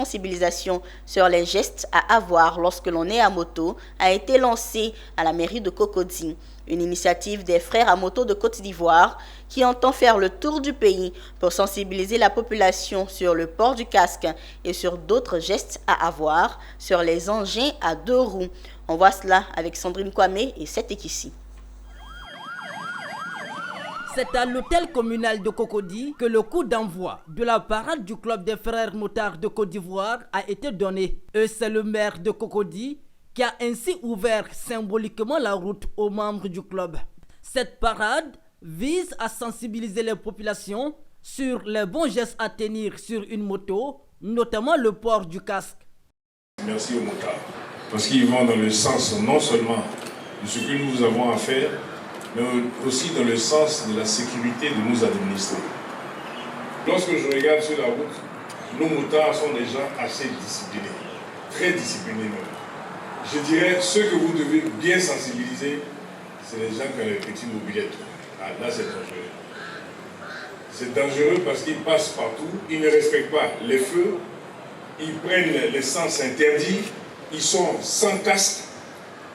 Sensibilisation sur les gestes à avoir lorsque l'on est à moto a été lancée à la mairie de Cocody, une initiative des frères à moto de Côte d'Ivoire qui entend faire le tour du pays pour sensibiliser la population sur le port du casque et sur d'autres gestes à avoir sur les engins à deux roues. On voit cela avec Sandrine Kwame et Setek ici. C'est à l'hôtel communal de Cocody que le coup d'envoi de la parade du club des frères motards de Côte d'Ivoire a été donné. Et c'est le maire de Cocody qui a ainsi ouvert symboliquement la route aux membres du club. Cette parade vise à sensibiliser les populations sur les bons gestes à tenir sur une moto, notamment le port du casque. Merci aux motards, parce qu'ils vont dans le sens non seulement de ce que nous avons à faire, mais aussi dans le sens de la sécurité de nos administrés. Lorsque je regarde sur la route, nos motards sont des gens assez disciplinés, très disciplinés même. Je dirais, ceux que vous devez bien sensibiliser, c'est les gens qui ont les petites mobilettes. Ah, là c'est dangereux. C'est dangereux parce qu'ils passent partout, ils ne respectent pas les feux, ils prennent l'essence interdite, ils sont sans casque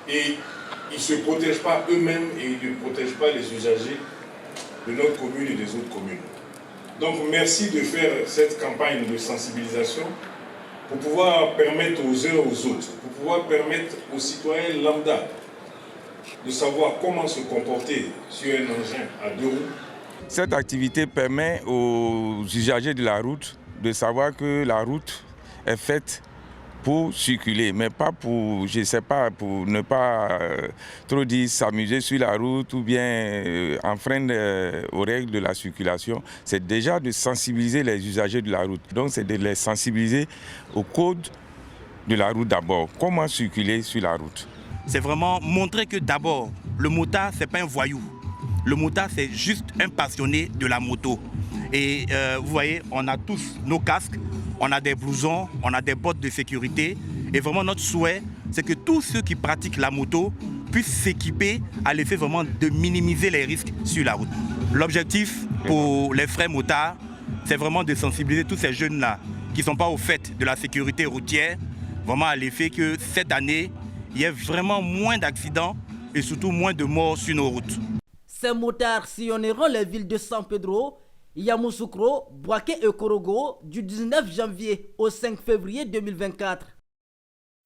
et ils ne se protègent pas eux-mêmes et ils ne protègent pas les usagers de notre commune et des autres communes. Donc merci de faire cette campagne de sensibilisation pour pouvoir permettre aux uns aux autres, pour pouvoir permettre aux citoyens lambda de savoir comment se comporter sur un engin à deux roues. Cette activité permet aux usagers de la route de savoir que la route est faite pour circuler, mais pas pour, je sais pas, pour ne pas trop dire s'amuser sur la route ou bien enfreindre aux règles de la circulation. C'est déjà de sensibiliser les usagers de la route. Donc c'est de les sensibiliser au code de la route d'abord. Comment circuler sur la route? C'est vraiment montrer que d'abord, le motard, c'est pas un voyou. Le motard, c'est juste un passionné de la moto. Et vous voyez, on a tous nos casques, on a des blousons, on a des bottes de sécurité. Et vraiment, notre souhait, c'est que tous ceux qui pratiquent la moto puissent s'équiper à l'effet vraiment de minimiser les risques sur la route. L'objectif pour les frères motards, c'est vraiment de sensibiliser tous ces jeunes-là qui ne sont pas au fait de la sécurité routière, vraiment à l'effet que cette année, il y ait vraiment moins d'accidents et surtout moins de morts sur nos routes. Ces motards sillonneront les villes de San Pedro, Yamoussoukro, Bouaké et Korogo du 19 janvier au 5 février 2024.